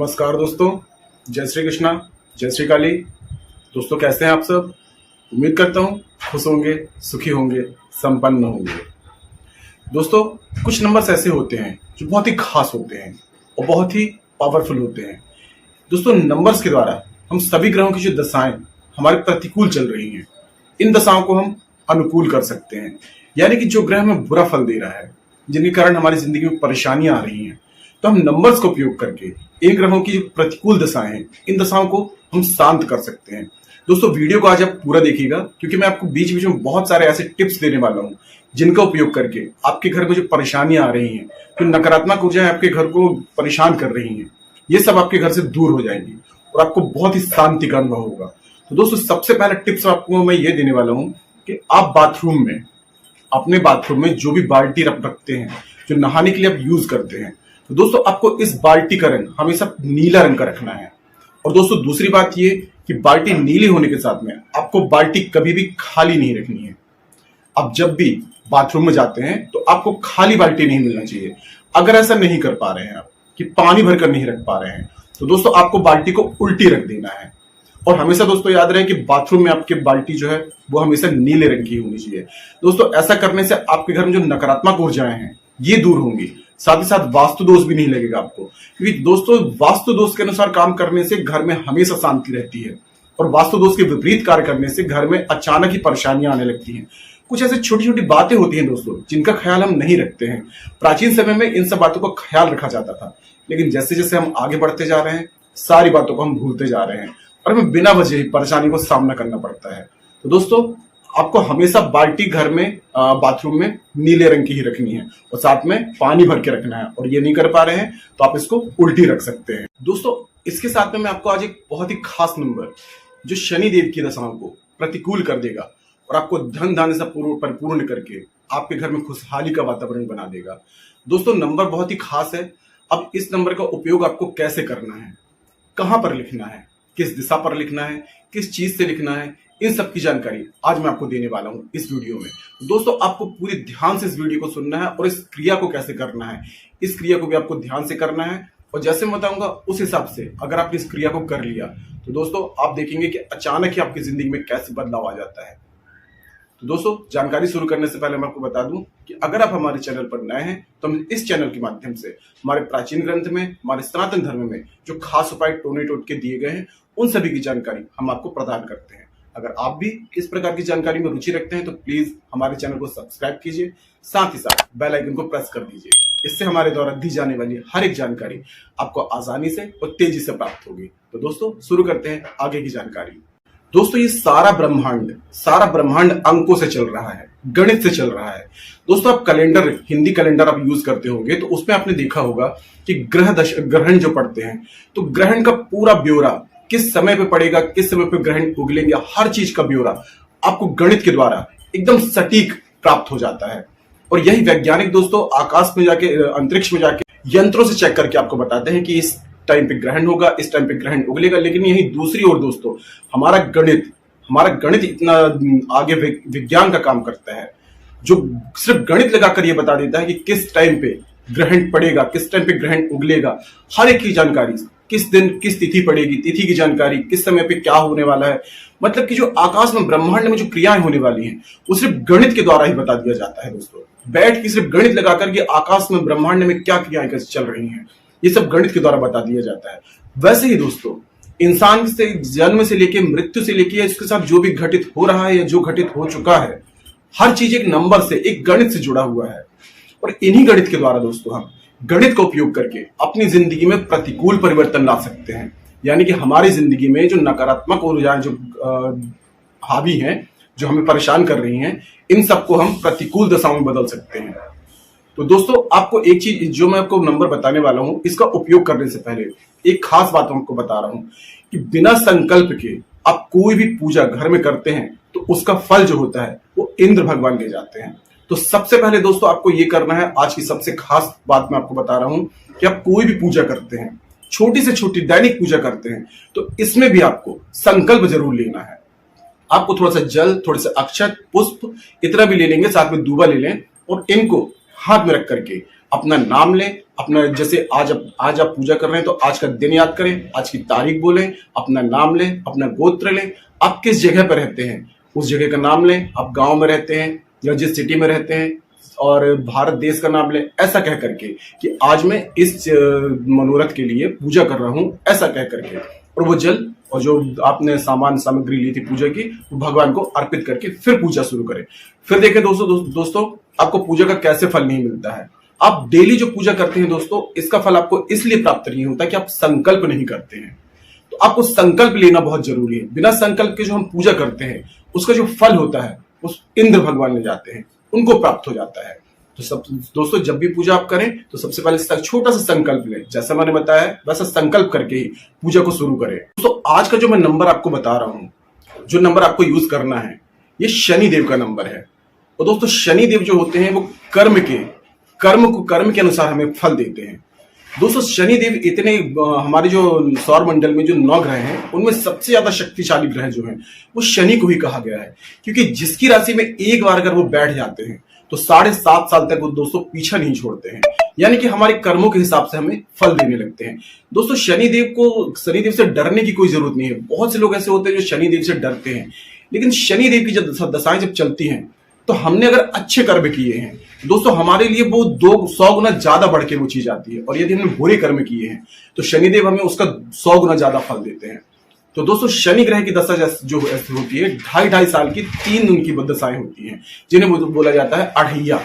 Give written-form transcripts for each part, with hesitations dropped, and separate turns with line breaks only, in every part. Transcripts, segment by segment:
नमस्कार दोस्तों, जय श्री कृष्णा, जय श्री काली। दोस्तों कैसे हैं आप सब? उम्मीद करता हूँ खुश होंगे, सुखी होंगे, संपन्न होंगे। दोस्तों कुछ नंबर्स ऐसे होते हैं जो बहुत ही खास होते हैं और बहुत ही पावरफुल होते हैं। दोस्तों नंबर्स के द्वारा हम सभी ग्रहों की जो दशाएं हमारे प्रतिकूल चल रही हैं, इन दशाओं को हम अनुकूल कर सकते हैं। यानी कि जो ग्रह हमें बुरा फल दे रहा है, जिनके कारण हमारी जिंदगी में परेशानियां आ रही हैं, तो हम नंबर्स का उपयोग करके इन ग्रहों की जो प्रतिकूल दशाएं हैं, इन दशाओं को हम शांत कर सकते हैं। दोस्तों वीडियो को आज आप पूरा देखिएगा, क्योंकि मैं आपको बीच बीच में बहुत सारे ऐसे टिप्स देने वाला हूं जिनका उपयोग करके आपके घर में जो परेशानियां आ रही हैं, जो नकारात्मक ऊर्जाएं आपके घर को परेशान कर रही हैं, ये सब आपके घर से दूर हो जाएंगी और आपको बहुत ही शांति का अनुभव होगा। तो दोस्तों सबसे पहला टिप्स आपको मैं ये देने वाला हूं कि आप बाथरूम में, अपने बाथरूम में जो भी बाल्टी रखते हैं, जो नहाने के लिए आप यूज करते हैं, तो दोस्तों आपको इस बाल्टी का रंग हमेशा नीला रंग का रखना है। और दोस्तों दूसरी बात ये कि बाल्टी नीली होने के साथ में आपको बाल्टी कभी भी खाली नहीं रखनी है। आप जब भी बाथरूम में जाते हैं तो आपको खाली बाल्टी नहीं मिलना चाहिए। अगर ऐसा नहीं कर पा रहे हैं आप कि पानी भरकर नहीं रख पा रहे हैं, तो दोस्तों आपको बाल्टी को उल्टी रख देना है। और हमेशा दोस्तों याद रहे कि बाथरूम में आपकी बाल्टी जो है वो हमेशा नीले रंग की होनी चाहिए। दोस्तों ऐसा करने से आपके घर में जो नकारात्मक ऊर्जाएं हैं ये दूर होंगी, साथ ही साथ वास्तु दोष भी नहीं लगेगा आपको, क्योंकि दोस्तों वास्तु दोष के अनुसार काम करने से घर में हमेशा शांति रहती है और वास्तु दोष के विपरीत कार्य करने से घर में अचानक ही परेशानियां आने लगती हैं। कुछ ऐसे छोटी छोटी बातें होती हैं दोस्तों जिनका ख्याल हम नहीं रखते हैं। प्राचीन समय में इन सब बातों का ख्याल रखा जाता था, लेकिन जैसे जैसे हम आगे बढ़ते जा रहे हैं सारी बातों को हम भूलते जा रहे हैं और हमें बिना वजह परेशानी को सामना करना पड़ता है। तो दोस्तों आपको हमेशा बाल्टी घर में बाथरूम में नीले रंग की ही रखनी है और साथ में पानी भर के रखना है। और ये नहीं कर पा रहे हैं तो आप इसको उल्टी रख सकते हैं। दोस्तों इसके साथ में मैं आपको आज एक बहुत ही खास नंबर जो शनि देव की दशाओं को प्रतिकूल कर देगा और आपको धन धान्य से परिपूर्ण करके आपके घर में खुशहाली का वातावरण बना देगा। दोस्तों नंबर बहुत ही खास है। अब इस नंबर का उपयोग आपको कैसे करना है, कहां पर लिखना है, किस दिशा पर लिखना है, किस चीज से लिखना है, इन सब की जानकारी आज मैं आपको देने वाला हूं इस वीडियो में। दोस्तों आपको पूरे ध्यान से इस वीडियो को सुनना है और इस क्रिया को कैसे करना है, इस क्रिया को भी आपको ध्यान से करना है। और जैसे मैं बताऊंगा उस हिसाब से अगर आपने इस क्रिया को कर लिया तो दोस्तों आप देखेंगे कि अचानक ही आपकी जिंदगी में कैसे बदलाव आ जाता है। तो दोस्तों जानकारी शुरू करने से पहले मैं आपको बता दूं कि अगर आप हमारे चैनल पर नए हैं तो हम इस चैनल के माध्यम से हमारे प्राचीन ग्रंथ में, हमारे सनातन धर्म में जो खास उपाय टोने टोट के दिए गए हैं, उन सभी की जानकारी हम आपको प्रदान करते हैं। अगर आप भी इस प्रकार की जानकारी में रुचि रखते हैं तो प्लीज हमारे चैनल को सब्सक्राइब कीजिए, साथ ही साथ बेल आइकन को प्रेस कर दीजिए। इससे हमारे द्वारा दी जाने वाली हर एक जानकारी आपको आसानी से और तेजी से प्राप्त होगी। तो दोस्तों शुरू करते हैं आगे की जानकारी। दोस्तों ये सारा ब्रह्मांड अंकों से चल रहा है, गणित से चल रहा है। दोस्तों आप कैलेंडर, हिंदी कैलेंडर आप यूज करते होंगे तो उसमें आपने देखा होगा कि ग्रहण जो पढ़ते हैं तो ग्रहण का पूरा ब्यौरा, किस समय पे पड़ेगा, किस समय पे ग्रहण उगलेंगे, हर चीज का ब्यौरा आपको गणित के द्वारा एकदम सटीक प्राप्त हो जाता है। और यही वैज्ञानिक दोस्तों आकाश में जाके, अंतरिक्ष में जाके यंत्रों से चेक करके आपको बताते हैं कि इस टाइम पे ग्रहण होगा, इस टाइम पे ग्रहण उगलेगा। लेकिन यही दूसरी ओर दोस्तों हमारा गणित इतना आगे विज्ञान का काम करता है जो सिर्फ गणित लगाकर ये बता देता है कि किस टाइम पे ग्रहण पड़ेगा, किस टाइम पे ग्रहण उगलेगा, हर एक की जानकारी, किस दिन किस तिथि पड़ेगी, तिथि की जानकारी, किस समय पे क्या होने वाला है। मतलब कि जो आकाश में, ब्रह्मांड में जो क्रियाएं होने वाली हैं वो सिर्फ गणित के द्वारा ही बता दिया जाता है। दोस्तों बैठ के सिर्फ गणित लगाकर के आकाश में, ब्रह्मांड में क्या क्रियाएं चल रही हैं ये सब गणित के द्वारा बता दिया जाता है। वैसे ही दोस्तों इंसान से जन्म से लेके मृत्यु से लेके इसके साथ जो भी घटित हो रहा है या जो घटित हो चुका है, हर चीज एक नंबर से, एक गणित से जुड़ा हुआ है। और इन्हीं गणित के द्वारा दोस्तों हम गणित का उपयोग करके अपनी जिंदगी में प्रतिकूल परिवर्तन ला सकते हैं। यानी कि हमारी जिंदगी में जो नकारात्मक ऊर्जाएं जो हावी हैं, जो हमें परेशान कर रही हैं, इन सबको हम प्रतिकूल दशाओं में बदल सकते हैं। तो दोस्तों आपको एक चीज जो मैं आपको नंबर बताने वाला हूं, इसका उपयोग करने से पहले एक खास बात आपको बता रहा हूं कि बिना संकल्प के आप कोई भी पूजा घर में करते हैं तो उसका फल जो होता है वो इंद्र भगवान ले जाते हैं। तो सबसे पहले दोस्तों आपको ये करना है, आज की सबसे खास बात मैं आपको बता रहा हूं कि आप कोई भी पूजा करते हैं, छोटी से छोटी दैनिक पूजा करते हैं, तो इसमें भी आपको संकल्प जरूर लेना है। आपको थोड़ा सा जल, थोड़े से अक्षत, पुष्प इतना भी ले लेंगे, साथ में दूबा ले लें और इनको हाथ में रख करके अपना नाम लें, अपना जैसे आज आप पूजा कर रहे हैं तो आज का दिन याद करें, आज की तारीख बोलें, अपना नाम लें, अपना गोत्र लें, आप किस जगह पर रहते हैं उस जगह का नाम लें, आप गांव में रहते हैं या जिस सिटी में रहते हैं, और भारत देश का नाम लें, ऐसा कह करके कि आज मैं इस मनोरथ के लिए पूजा कर रहा हूं, ऐसा कह करके, और वो जल और जो आपने सामग्री ली थी पूजा की, वो भगवान को अर्पित करके फिर पूजा शुरू करें। फिर देखें दोस्तों आपको पूजा का कैसे फल नहीं मिलता है। आप डेली जो पूजा करते हैं दोस्तों, इसका फल आपको इसलिए प्राप्त नहीं होता कि आप संकल्प नहीं करते हैं। तो आपको संकल्प लेना बहुत जरूरी है। बिना संकल्प के जो हम पूजा करते हैं उसका जो फल होता है उस इंद्र भगवान ले जाते हैं, उनको प्राप्त हो जाता है। तो सब दोस्तों जब भी पूजा आप करें तो सबसे पहले छोटा सा संकल्प लें, जैसा मैंने बताया है वैसा संकल्प करके ही पूजा को शुरू करें। दोस्तों आज का जो मैं नंबर आपको बता रहा हूं, जो नंबर आपको यूज करना है, ये शनि देव का नंबर है। और दोस्तों शनि देव जो होते हैं वो कर्म के अनुसार हमें फल देते हैं। दोस्तों शनि देव इतने हमारे जो सौर मंडल में जो 9 ग्रह हैं उनमें सबसे ज्यादा शक्तिशाली ग्रह जो हैं वो शनि को ही कहा गया है, क्योंकि जिसकी राशि में एक बार अगर वो बैठ जाते हैं तो 7.5 साल तक वो दोस्तों पीछा नहीं छोड़ते हैं, यानी कि हमारे कर्मों के हिसाब से हमें फल देने लगते हैं। दोस्तों शनिदेव से डरने की कोई जरूरत नहीं है। बहुत से लोग ऐसे होते हैं जो शनिदेव से डरते हैं, लेकिन शनिदेव की जब दशाएं जब चलती हैं तो हमने अगर अच्छे कर्म किए हैं दोस्तों, हमारे लिए वो 100 गुना ज्यादा बढ़ के वो चीज आती है। और यदि हमने बुरे कर्म किए हैं तो शनिदेव हमें उसका 100 गुना ज्यादा फल देते हैं। तो दोस्तों शनि ग्रह की दशा जो ऐसी होती है 2.5 साल की 3 उनकी दशाएं होती हैं, जिन्हें बोला जाता है अढ़ैया।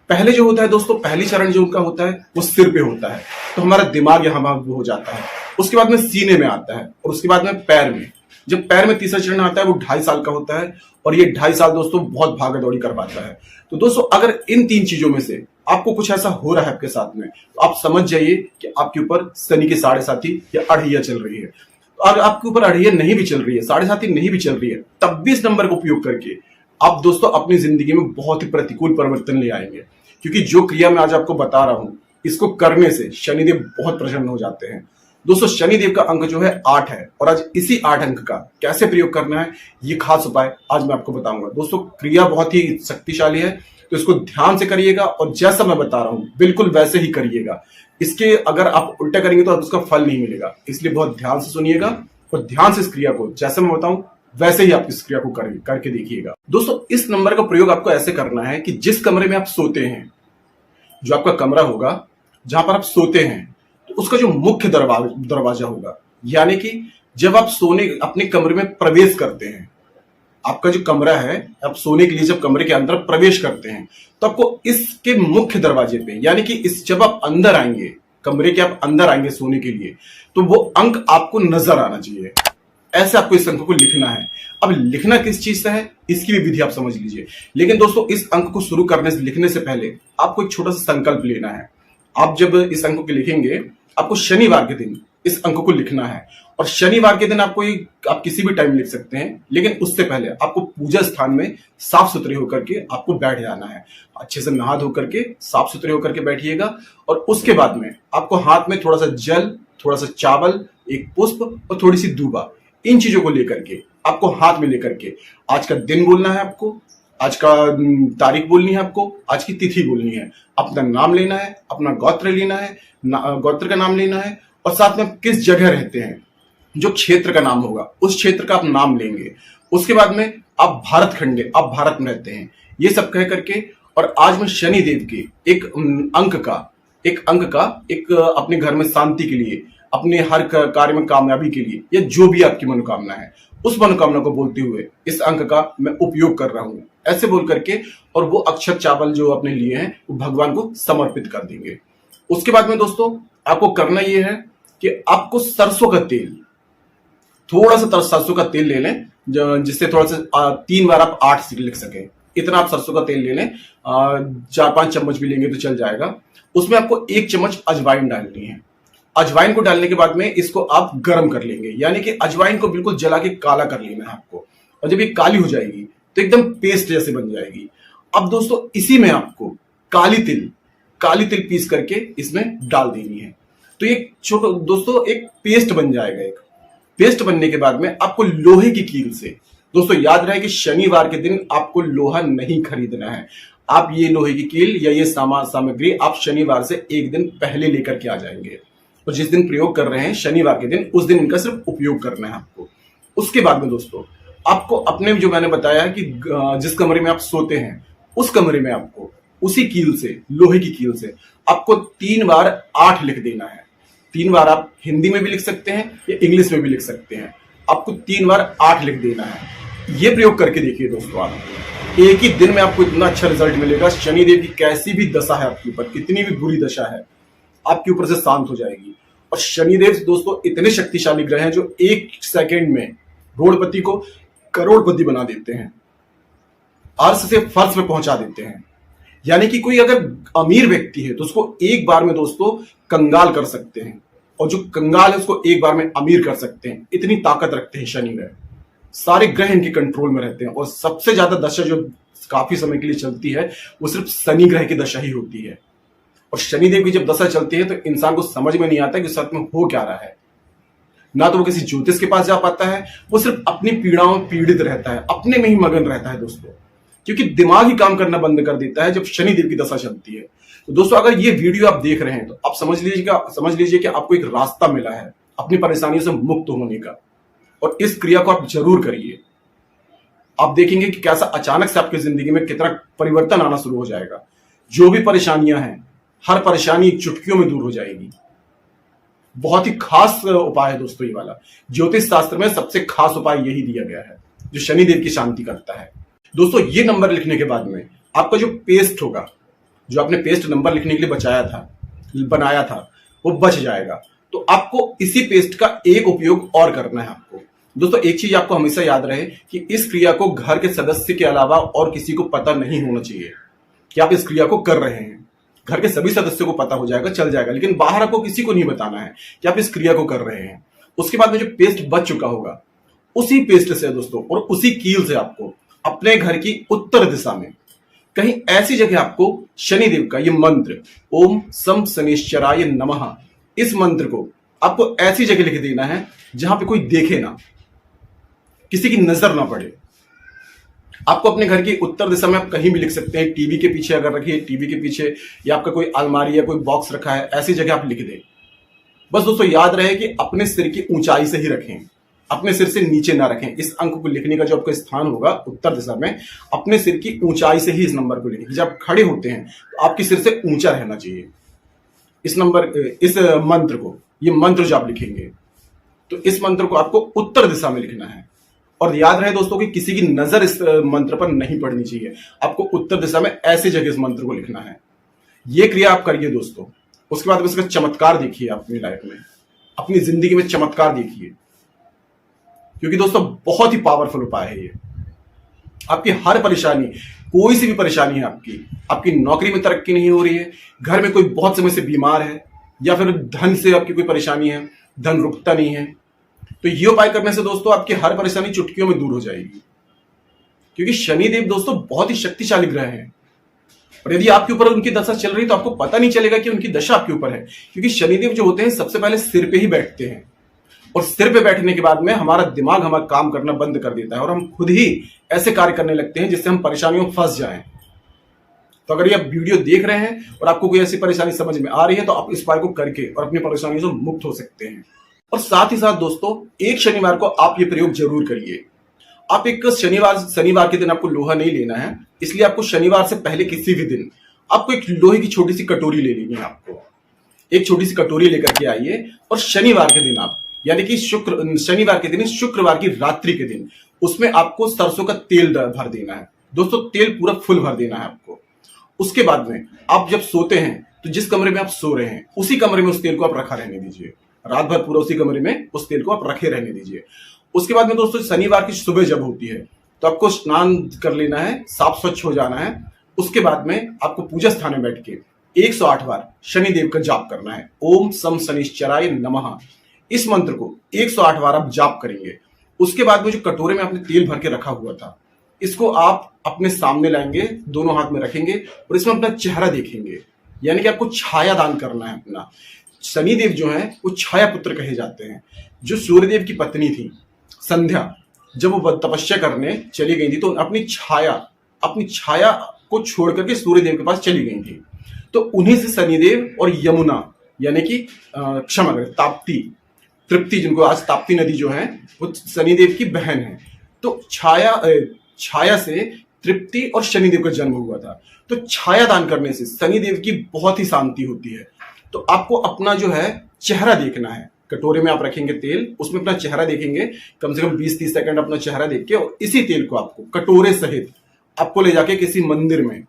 पहले जो होता है दोस्तों, पहली चरण जो उनका होता है वो सिर पे होता है, तो हमारा दिमाग यहाँ हो जाता है। उसके बाद में सीने में आता है और उसके बाद में पैर में। जब पैर में तीसरा चरण आता है वो 2.5 साल का होता है, और ये 2.5 साल दोस्तों बहुत भागा दौड़ी कर पाता है। तो दोस्तों अगर इन 3 चीजों में से आपको कुछ ऐसा हो रहा है आपके साथ में, तो आप समझ जाइए कि आपके ऊपर शनि की 7.5 या अढ़ैया चल रही है। अगर आपके ऊपर अढ़ैया नहीं भी चल रही है, 7.5 नहीं भी चल रही है, तब भी इस नंबर का उपयोग करके आप दोस्तों अपनी जिंदगी में बहुत ही प्रतिकूल परिवर्तन ले आएंगे। क्योंकि जो क्रिया मैं आज आपको बता रहा हूं, इसको करने से शनिदेव बहुत प्रसन्न हो जाते हैं। दोस्तों शनिदेव का अंक जो है 8 है, और आज इसी 8 अंक का कैसे प्रयोग करना है ये खास उपाय आज मैं आपको बताऊंगा। दोस्तों क्रिया बहुत ही शक्तिशाली है, तो इसको ध्यान से करिएगा और जैसा मैं बता रहा हूं बिल्कुल वैसे ही करिएगा। इसके अगर आप उल्टा करेंगे तो उसका फल नहीं मिलेगा, इसलिए बहुत ध्यान से सुनिएगा और ध्यान से इस क्रिया को जैसे मैं बताऊं वैसे ही आप इस क्रिया को करके देखिएगा। दोस्तों इस नंबर का प्रयोग आपको ऐसे करना है कि जिस कमरे में आप सोते हैं, जो आपका कमरा होगा जहां पर आप सोते हैं, तो उसका जो मुख्य दरवाजा होगा, यानी कि जब आप अपने कमरे में प्रवेश करते हैं, आपका जो कमरा है, आप सोने के लिए जब कमरे के अंदर प्रवेश करते हैं तो आपको इसके मुख्य दरवाजे पे, यानी कि जब आप अंदर आएंगे, कमरे के आप अंदर आएंगे सोने के लिए, तो वो अंक आपको नजर आना चाहिए। ऐसे आपको इस अंक को लिखना है। अब लिखना किस चीज से है इसकी भी विधि आप समझ लीजिए। लेकिन दोस्तों इस अंक को शुरू करने से, लिखने से पहले आपको एक छोटा सा संकल्प लेना है। आप जब इस अंक को लिखेंगे, आपको शनिवार के दिन इस अंक को लिखना है। और शनिवार के दिन आप किसी भी टाइम लिख सकते हैं, लेकिन उससे पहले आपको पूजा स्थान में साफ सुथरे होकर के आपको बैठ जाना है। अच्छे से नहा धो करके साफ सुथरे होकर के बैठिएगा, और उसके बाद में आपको हाथ में थोड़ा सा जल, थोड़ा सा चावल, एक पुष्प और थोड़ी सी दूबा, इन चीजों को लेकर के आपको हाथ में लेकर के आज का दिन बोलना है, आपको आज का तारीख बोलनी है, आपको आज की तिथि बोलनी है, अपना नाम लेना है, अपना गोत्र लेना है, गोत्र का नाम लेना है, और साथ में किस जगह रहते हैं, जो क्षेत्र का नाम होगा उस क्षेत्र का आप नाम लेंगे। उसके बाद में आप भारत में रहते हैं, ये सब कह करके, और आज मैं शनि देव के एक अंक का एक अपने घर में शांति के लिए, अपने हर कार्य में कामयाबी के लिए, या जो भी आपकी मनोकामना है उस मनोकामना को बोलते हुए इस अंक का मैं उपयोग कर रहा हूं, ऐसे बोल करके, और वो अक्षत चावल जो आपने लिए हैं वो भगवान को समर्पित कर देंगे। उसके बाद में दोस्तों आपको करना ये है कि आपको सरसों का तेल, थोड़ा सा सरसों का तेल ले लें, जिससे थोड़ा सा 3 बार आप 8 से लिख सके, इतना आप सरसों का तेल ले लें। 4-5 चम्मच भी लेंगे तो चल जाएगा। उसमें आपको 1 चम्मच अजवाइन डालनी है। अजवाइन को डालने के बाद में इसको आप गर्म कर लेंगे, यानी कि अजवाइन को बिल्कुल जला के काला कर लेना है आपको। और जब ये काली हो जाएगी तो एकदम पेस्ट जैसे बन जाएगी। अब दोस्तों इसी में आपको काली तिल पीस करके इसमें डाल देनी है। तो एक छोटा दोस्तों एक पेस्ट बन जाएगा। एक पेस्ट बनने के बाद में आपको लोहे की कील से, दोस्तों याद रहे कि शनिवार के दिन आपको लोहा नहीं खरीदना है। आप ये लोहे की कील या ये सामग्री आप शनिवार से एक दिन पहले लेकर के आ जाएंगे। और जिस दिन प्रयोग कर रहे हैं शनिवार के दिन, उस दिन इनका सिर्फ उपयोग करना है आपको। उसके बाद में दोस्तों आपको अपने जो मैंने बताया कि जिस कमरे में आप सोते हैं उस कमरे में आपको उसी कील से, लोहे की कील से आपको 3 बार 8 लिख देना है। 3 बार आप हिंदी में भी लिख सकते हैं या इंग्लिश में भी लिख सकते हैं। आपको 3 बार 8 लिख देना है। ये प्रयोग करके देखिए दोस्तों, आप एक ही दिन में आपको इतना अच्छा रिजल्ट मिलेगा। शनिदेव की कैसी भी दशा है आपके ऊपर, कितनी भी बुरी दशा है, आपके ऊपर से शांत हो जाएगी। और शनिदेव दोस्तों इतने शक्तिशाली ग्रह हैं जो 1 सेकंड में रोड़पति को करोड़पति बना देते हैं, अर्श से फर्श पे पहुंचा देते हैं। यानी कि कोई अगर अमीर व्यक्ति है तो उसको एक बार में दोस्तों कंगाल कर सकते हैं, और जो कंगाल है उसको एक बार में अमीर कर सकते हैं। इतनी ताकत रखते हैं शनि ग्रह। सारे ग्रह इनके कंट्रोल में रहते हैं। और सबसे ज्यादा दशा जो काफी समय के लिए चलती है वो सिर्फ शनि ग्रह की दशा ही होती है। और शनिदेव की जब दशा चलती है तो इंसान को समझ में नहीं आता कि सच में हो क्या रहा है। ना तो वो किसी ज्योतिष के पास जा पाता है, वो सिर्फ अपनी पीड़ाओं में पीड़ित रहता है, अपने में ही मगन रहता है दोस्तों, क्योंकि दिमाग ही काम करना बंद कर देता है जब शनिदेव की दशा चलती है। तो दोस्तों अगर ये वीडियो आप देख रहे हैं तो आप समझ लीजिए कि आपको एक रास्ता मिला है अपनी परेशानियों से मुक्त होने का, और इस क्रिया को आप जरूर करिए। आप देखेंगे कि कैसा अचानक से आपकी जिंदगी में कितना परिवर्तन आना शुरू हो जाएगा। जो भी परेशानियां हैं, हर परेशानी चुटकियों में दूर हो जाएगी। बहुत ही खास उपाय है दोस्तों ये वाला। ज्योतिष शास्त्र में सबसे खास उपाय यही दिया गया है जो शनिदेव की शांति करता है। दोस्तों ये नंबर लिखने के बाद में आपका जो पेस्ट होगा, जो आपने पेस्ट नंबर लिखने के लिए बनाया था वो बच जाएगा। तो आपको इसी पेस्ट का एक उपयोग और करना है आपको। दोस्तों एक चीज आपको हमेशा याद रहे कि इस क्रिया को घर के सदस्य के अलावा और किसी को पता नहीं होना चाहिए कि आप इस क्रिया को कर रहे हैं। घर के सभी सदस्यों को पता हो जाएगा, चल जाएगा, लेकिन बाहर आपको किसी को नहीं बताना है कि आप इस क्रिया को कर रहे हैं। उसके बाद में जो पेस्ट बच चुका होगा उसी पेस्ट से दोस्तों और उसी कील से आपको अपने घर की उत्तर दिशा में कहीं ऐसी जगह आपको शनिदेव का ये मंत्र ओम सम शनिश्चराय नमः, इस मंत्र को आपको ऐसी जगह लिख देना है जहां पे कोई देखे ना, किसी की नजर ना पड़े। आपको अपने घर की उत्तर दिशा में आप कहीं भी लिख सकते हैं। टीवी के पीछे अगर रखिए, टीवी के पीछे, या आपका कोई अलमारी या कोई बॉक्स रखा है, ऐसी जगह आप लिख दें। बस दोस्तों याद रहे कि अपने सिर की ऊंचाई से ही रखें, अपने सिर से नीचे ना रखें। इस अंक को लिखने का जो आपका स्थान होगा उत्तर दिशा में, अपने सिर की ऊंचाई से ही इस नंबर को लिखें। जब खड़े होते हैं तो आपके सिर से ऊंचा रहना चाहिए। इस मंत्र को, ये मंत्र जो आप लिखेंगे तो इस मंत्र को आपको उत्तर दिशा में लिखना है। और याद रहे दोस्तों कि किसी की नजर इस मंत्र पर नहीं पड़नी चाहिए। आपको उत्तर दिशा में ऐसी जगह इस मंत्र को लिखना है। ये क्रिया आप करिए दोस्तों। उसके बाद इसका चमत्कार देखिए अपनी लाइफ में, अपनी जिंदगी में चमत्कार देखिए, क्योंकि दोस्तों बहुत ही पावरफुल उपाय है ये। आपकी हर परेशानी, कोई सी भी परेशानी है आपकी नौकरी में तरक्की नहीं हो रही है, घर में कोई बहुत समय से बीमार है, या फिर धन से आपकी कोई परेशानी है, धन रुकता नहीं है, तो ये उपाय करने से दोस्तों आपकी हर परेशानी चुटकियों में दूर हो जाएगी। क्योंकि शनिदेव दोस्तों बहुत ही शक्तिशाली ग्रह हैं, और यदि आपके ऊपर उनकी दशा चल रही है तो आपको पता नहीं चलेगा कि उनकी दशा आपके ऊपर है। क्योंकि शनिदेव जो होते हैं सबसे पहले सिर पे ही बैठते हैं, और सिर पे बैठने के बाद में हमारा दिमाग हमारा काम करना बंद कर देता है और हम खुद ही ऐसे कार्य करने लगते हैं जिससे हम परेशानियों में फंस जाएं। तो अगर ये आप वीडियो देख रहे हैं और आपको कोई ऐसी परेशानी समझ में आ रही है तो आप इस उपाय को करके और अपनी परेशानियों से मुक्त हो सकते हैं। और साथ ही साथ दोस्तों एक शनिवार को आप ये प्रयोग जरूर करिए। आप एक शनिवार के दिन आपको लोहा नहीं लेना है, इसलिए आपको शनिवार से पहले किसी भी दिन आपको एक लोहे की छोटी सी कटोरी ले लेनी है। आपको एक छोटी सी कटोरी लेकर के आइए, और शनिवार के दिन आप, यानी कि शनिवार के दिन, शुक्रवार की रात्रि के दिन, उसमें आपको सरसों का तेल भर देना है दोस्तों। तेल पूरा फुल भर देना है आपको। उसके बाद में आप जब सोते हैं तो जिस कमरे में आप सो रहे हैं उसी कमरे में उस तेल को आप रखा रहने दीजिए। रात भर पूरा उसी कमरे में उस तेल को आप रखे रहने दीजिए। उसके बाद में दोस्तों शनिवार की सुबह जब होती है तो आपको स्नान कर लेना है, साफ स्वच्छ हो जाना है। उसके बाद में आपको पूजा स्थान में बैठ के 108 बार शनिदेव का जाप करना है। ओम सम शनिश्चराय नमः, इस मंत्र को 108 बार आप जाप करेंगे। उसके बाद में जो कटोरे में आपने तेल भर के रखा हुआ था, इसको आप अपने सामने लाएंगे, दोनों हाथ में रखेंगे और इसमें अपना चेहरा देखेंगे। यानी कि आपको छाया दान करना है अपना। शनिदेव जो है वो छाया पुत्र कहे जाते हैं। जो सूर्यदेव की पत्नी थी संध्या, जब वो तपस्या करने चली गई थी तो अपनी छाया को छोड़ करके सूर्यदेव के पास चली गई थी। तो उन्हीं से शनिदेव और यमुना यानी कि क्षमा करें ताप्ती, तृप्ति, जिनको आज ताप्ती नदी जो है वो शनिदेव की बहन है। तो छाया से तृप्ति और शनिदेव का जन्म हुआ था। तो छाया दान करने से शनिदेव की बहुत ही शांति होती है। तो आपको अपना जो है चेहरा देखना है। कटोरे में आप रखेंगे तेल, उसमें अपना चेहरा देखेंगे, कम से कम 20-30 सेकंड अपना चेहरा देख के, और इसी तेल को आपको कटोरे सहित आपको ले जाके किसी मंदिर में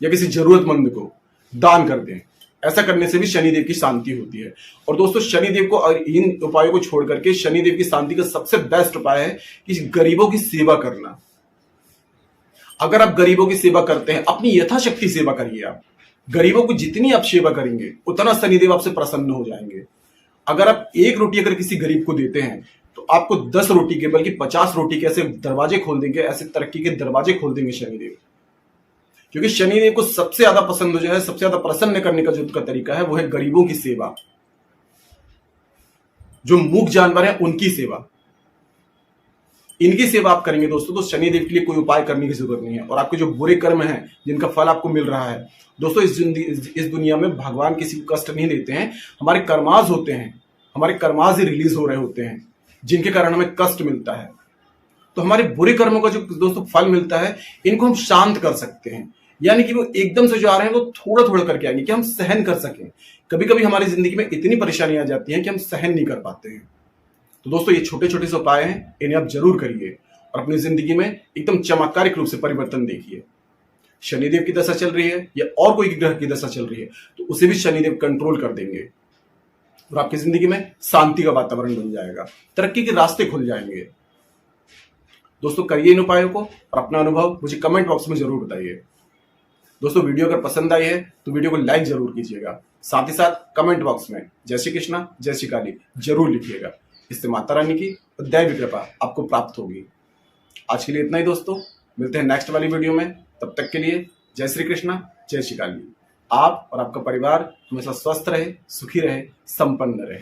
या किसी जरूरतमंद को दान कर दें। ऐसा करने से भी शनिदेव की शांति होती है। और दोस्तों शनिदेव को, इन उपायों को छोड़ करके शनिदेव की शांति का सबसे बेस्ट उपाय है कि गरीबों की सेवा करना। अगर आप गरीबों की सेवा करते हैं, अपनी यथाशक्ति सेवा करिए। आप गरीबों को जितनी आप सेवा करेंगे उतना शनिदेव आपसे प्रसन्न हो जाएंगे। अगर आप 1 रोटी अगर किसी गरीब को देते हैं तो आपको 10 रोटी के बल्कि 50 रोटी के ऐसे दरवाजे खोल देंगे, ऐसे तरक्की के दरवाजे खोल देंगे शनिदेव। क्योंकि शनिदेव को सबसे ज्यादा पसंद जो है, सबसे ज्यादा प्रसन्न करने का जो उनका तरीका है वो है गरीबों की सेवा, जो मूक जानवर है उनकी सेवा। इनकी सेवा आप करेंगे दोस्तों तो शनिदेव के लिए कोई उपाय करने की जरूरत नहीं है। और आपके जो बुरे कर्म हैं जिनका फल आपको मिल रहा है दोस्तों, इस दुनिया में भगवान किसी को कष्ट नहीं देते हैं। हमारे कर्माज होते हैं, हमारे कर्माज ही रिलीज हो रहे होते हैं जिनके कारण हमें कष्ट मिलता है। तो हमारे बुरे कर्मों का जो दोस्तों फल मिलता है, इनको हम शांत कर सकते हैं। यानी कि वो एकदम से जो आ रहे हैं वो थोड़ा थोड़ा करके आएंगे कि हम सहन कर सकें। कभी कभी हमारी जिंदगी में इतनी परेशानी आ जाती है कि हम सहन नहीं कर पाते हैं। तो दोस्तों ये छोटे छोटे से उपाय हैं, इन्हें आप जरूर करिए और अपनी जिंदगी में एकदम चमत्कारिक रूप से परिवर्तन देखिए। शनिदेव की दशा चल रही है या और कोई ग्रह की दशा चल रही है तो उसे भी शनिदेव कंट्रोल कर देंगे और आपकी जिंदगी में शांति का वातावरण बन जाएगा, तरक्की के रास्ते खुल जाएंगे। दोस्तों करिए इन उपायों को और अपना अनुभव मुझे कमेंट बॉक्स में जरूर बताइए। दोस्तों वीडियो अगर पसंद आई है तो वीडियो को लाइक जरूर कीजिएगा, साथ ही साथ कमेंट बॉक्स में जय श्री कृष्णा जय श्री काली जरूर लिखिएगा। इससे माता रानी की दैवी कृपा आपको प्राप्त होगी। आज के लिए इतना ही दोस्तों, मिलते हैं नेक्स्ट वाली वीडियो में। तब तक के लिए जय श्री कृष्णा जय श्री काली। आप और आपका परिवार हमेशा स्वस्थ रहे, सुखी रहे, संपन्न रहे।